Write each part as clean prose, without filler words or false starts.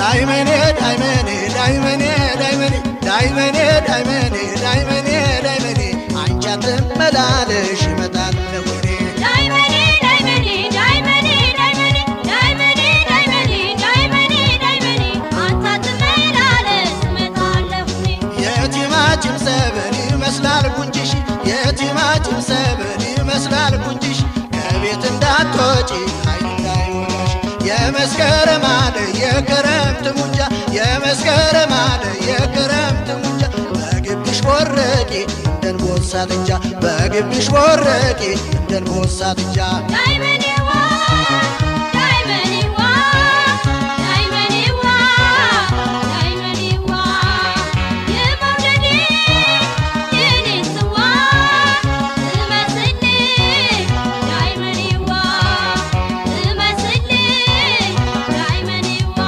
ዳይመኔ ዳይመኔ ዳይመኔ ዳይመኔ ዳይመኔ ዳይመኔ ዳይመኔ ዳይመኔ አንቺ አትመላለሽ እመጣለሁ እኔ ዳይመኔ ዳይመኔ ዳይመኔ ዳይመኔ ዳይመኔ ዳይመኔ ዳይመኔ ዳይመኔ አንተ አትመላለስ እመጣለሁ እኔ የቲማቲም ሰብል ይመስላል ጉንጭሽ የቲማቲም ሰብል ይመስላል ጉንጭሽ ከቤት እንዳትወጪ ኃይል እንዳይሆንሽ የመስከረም አለ የክረምት ሙጃ የመስከረም አለ የክረምት ሙጃ በግቢሽ ቦረቂ እንደንቦሳ ጥጃ በግቢሽ ቦረቂ እንደንቦሳ ጥጃ ዳይመኔዋ ዳይመኔዋ ዳይመኔዋ ዳይመኔዋ የመውደዴ የኔን ጽዋ ትመስልኝ ዳይመኔዋ ትመስልኝ ዳይመኔዋ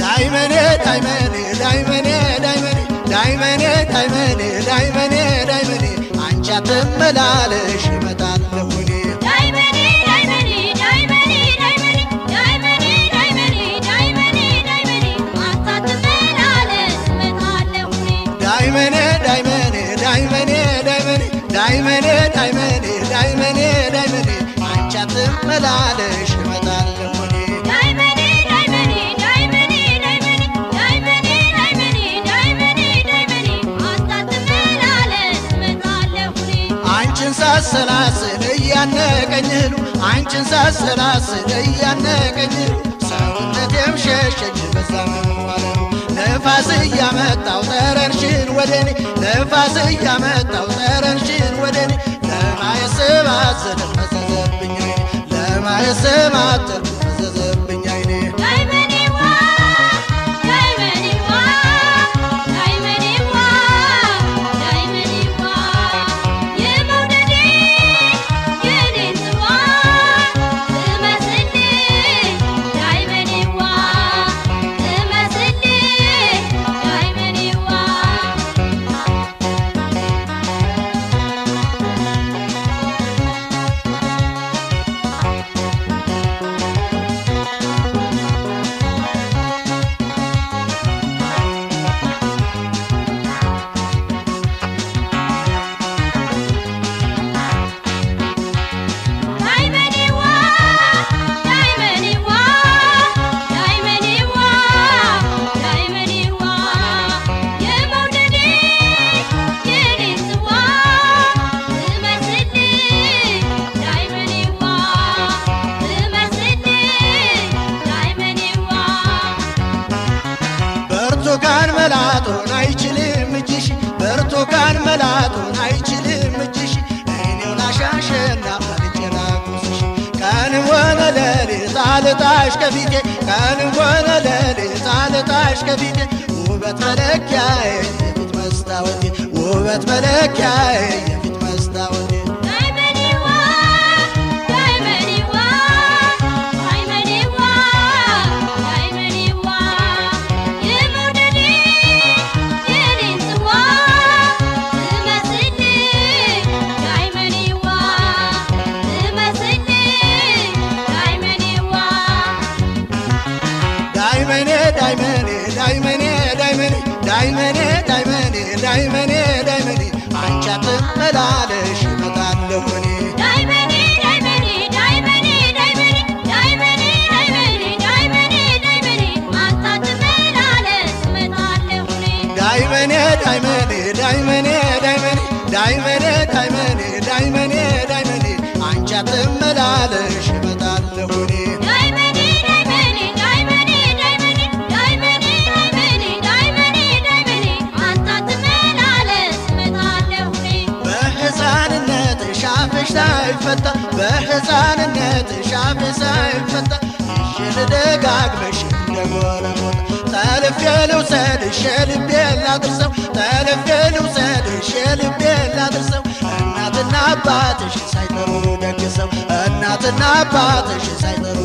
ዳይመኔ ዳይመኔ ዳይመኔ ዳይመኔ ዳይመኔ ዳይመኔ ዳይመኔ ዳይመኔ አንቺ አትመላለሽ እመጣለሁ እኔ ዳይመኔ ዳይመኔ ዳይመኔ ዳይመኔ ዳይመኔ ዳይመኔ ዳይመኔ ዳይመኔ አንተ አትመላለስ እመጣለሁ እኔ ዳይመኔ ዳይመኔ ዳይመኔ ዳይመኔ ዳይመኔ ዳይመኔ ዳይመኔ ዳይመኔ አንቺ አትመላለሽ እመጣለሁ እኔ ዳይመኔ ዳይመኔ ዳይመኔ ዳይመኔ ዳይመኔ ዳይመኔ ዳይመኔ ዳይመኔ አንተ አትመላለስ እመጣለሁ እኔ አንቺን ሳሰላስል እያነቀኝ እህሉ አንቺን ሳሰላስል እያነቀኝ እህሉ ሰውነቴም ሸሸኝ በዛ መዋለሉ ነፋስ እያመጣው ጠረንሽን ወደኔ ነፋስ እያመጣው ጠረንሽን ወደኔ ለማየት ስባዝን ፈዘዘብኝ አይኔ ለማየት ስባዝን ፈዘዘብኝ አይኔ ዳይመኔዋ ዳይመኔዋ ዳይመኔዋ ዳይመኔዋ የመውደዴ የኔን ጽዋ ትመስልኝ ዳይመኔዋ ትመስልኝ ዳይመኔዋ ዳይመኔዋ ዳይመኔዋ ዳይመኔዋ ዳይመኔዋ የመውደዴ የኔን ጽዋ ትመስልኝ ዳይመኔዋ ትመስልኝ ዳይመኔዋ ብርቱካን መላጡን አይችልም እጅሽ ብርቱካን መላጡን አይችልም እጅሽ እኔው ላሻሽና መልጬ ላጉርስሽ ቀንም ሆነ ሌሊት አልጣሽ ከፊቴ ቀንም ሆነ ሌሊት አልጣሽ ከፊቴ ውበት መለኪያዬ የፊት መስታወቴ ውበት መለኪያዬ የፊት መስታወቴ ዳይመኔዋ ዳይመኔዋ ዳይመኔዋ ዳይመኔዋ የመውደዴ የኔን ጽዋ ትመስልኝ ዳይመኔዋ ትመስልኝ ዳይመኔዋ ዳይመኔ ዳይመኔ ዳይመኔ ዳይመኔ ዳይመኔ ዳይመኔ ዳይመኔ ዳይመኔ አንቺ አትመላለሽ እመጣለሁ እኔ ዳይመኔ ዳይመኔ ዳይመኔ ዳይመኔ ዳይመኔ ዳይመኔ ዳይመኔ ዳይመኔ አንተ አትመላለስ እመጣለሁ እኔ ዳይመኔ ዳይመኔ ዳይመኔ ዳይመኔ ዳይመኔ ዳይመኔ ዳይመኔ ዳይመኔ አንቺ አትመላለሽ እመጣለሁ እኔ ዳይመኔ ዳይመኔ ዳይመኔ ዳይመኔ ዳይመኔ ዳይመኔ ዳይመኔ ዳይመኔ አንተ አትመላለስ እመጣለሁ እኔ በሕፃንነትሽ አፍሽ ሳይፈታ በሕፃንነትሽ አፍሽ ሳይፈታ ይዤ ልደጋግምሽ እንደ ጎረጎታ ጠልፌ ልውሰድሽ የልቤን ላድርሰው ጠልፌ ልውሰድሽ የልቤን ላድርሰው እናትና አባትሽ ሳይጠሩ ደግሰው እናትና አባትሽ ሳይጠሩ